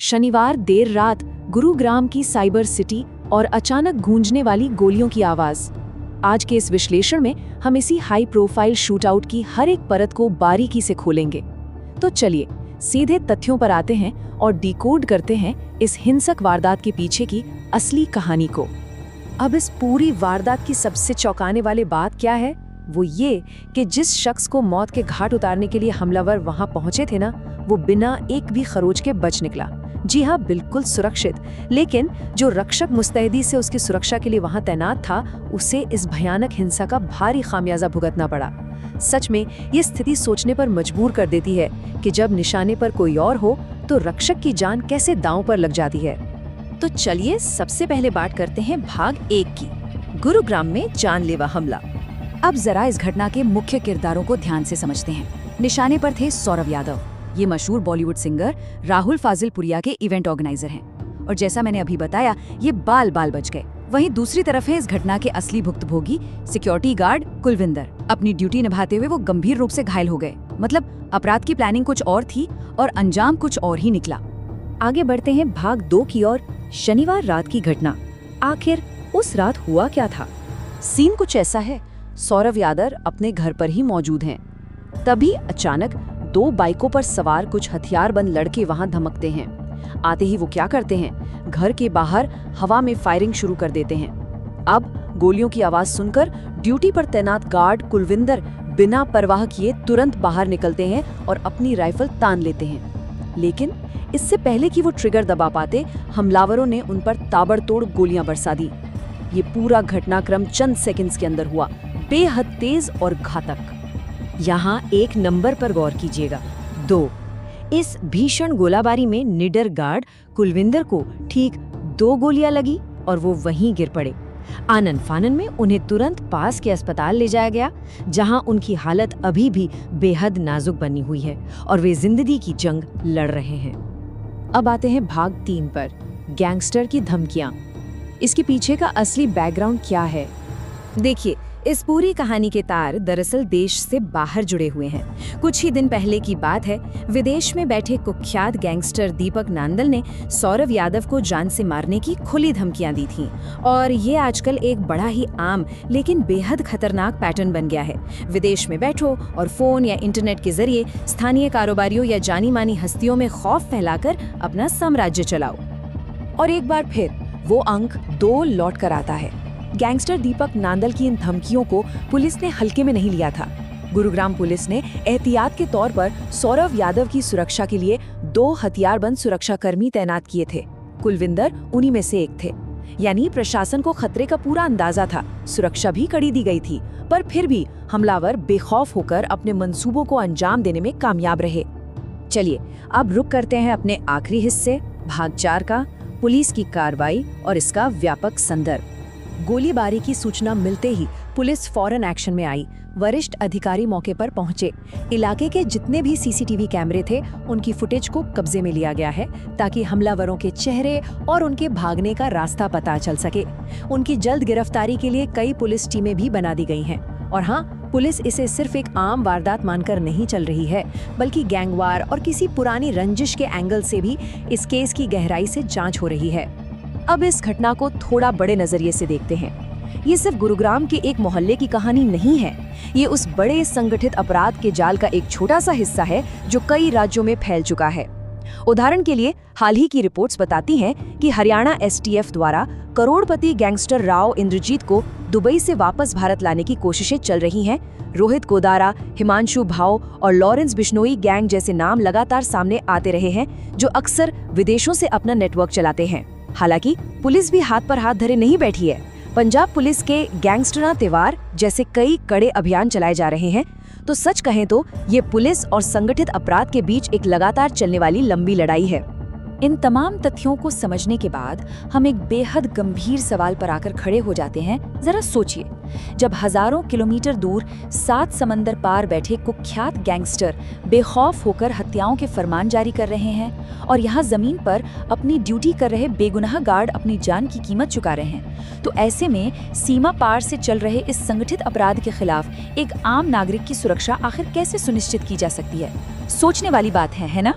शनिवार देर रात गुरुग्राम की साइबर सिटी और अचानक गूंजने वाली गोलियों की आवाज। आज के इस विश्लेषण में हम इसी हाई प्रोफाइल शूटआउट की हर एक परत को बारीकी से खोलेंगे। तो चलिए सीधे तथ्यों पर आते हैं और डिकोड करते हैं इस हिंसक वारदात के पीछे की असली कहानी को। अब इस पूरी वारदात की सबसे चौंकाने वाली बात क्या है, वो ये कि जिस शख्स को मौत के घाट उतारने के लिए हमलावर वहां पहुंचे थे ना, वो बिना एक भी खरोच के बच निकला। जी हाँ, बिल्कुल सुरक्षित। लेकिन जो रक्षक मुस्तैदी से उसकी सुरक्षा के लिए वहां तैनात था, उसे इस भयानक हिंसा का भारी खामियाजा भुगतना पड़ा। सच में ये स्थिति सोचने पर मजबूर कर देती है कि जब निशाने पर कोई और हो तो रक्षक की जान कैसे दांव पर लग जाती है। तो चलिए सबसे पहले बात करते हैं भाग 1 की, गुरुग्राम में जानलेवा हमला। अब जरा इस घटना के मुख्य किरदारों को ध्यान से समझते हैं। निशाने पर थे सौरव यादव। ये मशहूर बॉलीवुड सिंगर राहुल फाजिलपुरिया के इवेंट ऑर्गेनाइजर हैं और जैसा मैंने अभी बताया, ये बाल बच गए। वहीं दूसरी तरफ है इस घटना के असली भुक्तभोगी सिक्योरिटी गार्ड कुलविंदर। अपनी ड्यूटी निभाते हुए वो गंभीर रूप से घायल हो गए। मतलब अपराध की प्लानिंग कुछ और थी और अंजाम कुछ और ही निकला। आगे बढ़ते हैं भाग 2 की ओर। शनिवार रात की घटना। आखिर उस रात हुआ क्या था? सीन कुछ ऐसा है, सौरव यादव अपने घर पर ही मौजूद हैं। तभी अचानक 2 बाइकों पर सवार कुछ हथियारबंद लड़के वहां धमकते हैं। आते ही वो क्या करते हैं, घर के बाहर हवा में फायरिंग शुरू कर देते हैं। अब गोलियों की आवाज सुनकर ड्यूटी पर तैनात गार्ड कुलविंदर बिना परवाह किए तुरंत बाहर निकलते हैं और अपनी राइफल तान लेते हैं। लेकिन इससे पहले कि वो ट्रिगर दबा पाते, हमलावरों ने उन पर ताबड़तोड़ गोलियां बरसा दी। ये पूरा घटनाक्रम चंद सेकंड्स के अंदर हुआ, बेहद तेज और घातक। यहाँ एक नंबर पर गौर कीजिएगा, 2। इस भीषण गोलाबारी में निडर गार्ड कुलविंदर को ठीक 2 गोलियां लगी और वो वहीं गिर पड़े। आनन फानन में उन्हें तुरंत पास के अस्पताल ले जाया गया, जहां उनकी हालत अभी भी बेहद नाजुक बनी हुई है और वे जिंदगी की जंग लड़ रहे हैं। अब आते हैं भाग 3 पर, गैंगस्टर की धमकियां। इसके पीछे का असली बैकग्राउंड क्या है? देखिए, इस पूरी कहानी के तार दरअसल देश से बाहर जुड़े हुए हैं। कुछ ही दिन पहले की बात है, विदेश में बैठे कुख्यात गैंगस्टर दीपक नांदल ने सौरव यादव को जान से मारने की खुली धमकियां दी थीं और ये आजकल एक बड़ा ही आम लेकिन बेहद खतरनाक पैटर्न बन गया है। विदेश में बैठो और फोन या इंटरनेट के जरिए स्थानीय कारोबारियों या जानी मानी हस्तियों में खौफ फैलाकर अपना साम्राज्य चलाओ। और एक बार फिर वो अंक 2 लौट कर आता है। गैंगस्टर दीपक नांदल की इन धमकियों को पुलिस ने हल्के में नहीं लिया था। गुरुग्राम पुलिस ने एहतियात के तौर पर सौरव यादव की सुरक्षा के लिए 2 हथियारबंद सुरक्षाकर्मी तैनात किए थे। कुलविंदर उन्हीं में से एक थे। यानी प्रशासन को खतरे का पूरा अंदाजा था, सुरक्षा भी कड़ी दी गई थी, पर फिर भी हमलावर बेखौफ होकर अपने मंसूबों को अंजाम देने में कामयाब रहे। चलिए अब रुक करते हैं अपने आखिरी हिस्से, भाग 4 का, पुलिस की कार्रवाई और इसका व्यापक संदर्भ। गोलीबारी की सूचना मिलते ही पुलिस फौरन एक्शन में आई। वरिष्ठ अधिकारी मौके पर पहुंचे। इलाके के जितने भी सीसीटीवी कैमरे थे, उनकी फुटेज को कब्जे में लिया गया है ताकि हमलावरों के चेहरे और उनके भागने का रास्ता पता चल सके। उनकी जल्द गिरफ्तारी के लिए कई पुलिस टीमें भी बना दी गई हैं। और हाँ, पुलिस इसे सिर्फ एक आम वारदात मानकर नहीं चल रही है, बल्कि गैंगवार और किसी पुरानी रंजिश के एंगल से भी इस केस की गहराई से जांच हो रही है। अब इस घटना को थोड़ा बड़े नजरिए से देखते हैं। ये सिर्फ गुरुग्राम के एक मोहल्ले की कहानी नहीं है, ये उस बड़े संगठित अपराध के जाल का एक छोटा सा हिस्सा है जो कई राज्यों में फैल चुका है। उदाहरण के लिए हाल ही की रिपोर्ट्स बताती हैं कि हरियाणा एसटीएफ द्वारा करोड़पति गैंगस्टर राव इंद्रजीत को दुबई से वापस भारत लाने की कोशिशें चल रही हैं। रोहित कोदारा, हिमांशु भाव और लॉरेंस बिश्नोई गैंग जैसे नाम लगातार सामने आते रहे हैं, जो अक्सर विदेशों से अपना नेटवर्क चलाते हैं। हालांकि पुलिस भी हाथ पर हाथ धरे नहीं बैठी है। पंजाब पुलिस के गैंगस्टरा त्योहार जैसे कई कड़े अभियान चलाए जा रहे हैं। तो सच कहें तो ये पुलिस और संगठित अपराध के बीच एक लगातार चलने वाली लंबी लड़ाई है। इन तमाम तथ्यों को समझने के बाद हम एक बेहद गंभीर सवाल पर आकर खड़े हो जाते हैं। जरा सोचिए, जब हजारों किलोमीटर दूर 7 समंदर पार बैठे कुख्यात गैंगस्टर बेखौफ होकर हत्याओं के फरमान जारी कर रहे हैं और यहाँ जमीन पर अपनी ड्यूटी कर रहे बेगुनाह गार्ड अपनी जान की कीमत चुका रहे हैं, तो ऐसे में सीमा पार से चल रहे इस संगठित अपराध के खिलाफ एक आम नागरिक की सुरक्षा आखिर कैसे सुनिश्चित की जा सकती है? सोचने वाली बात है ना?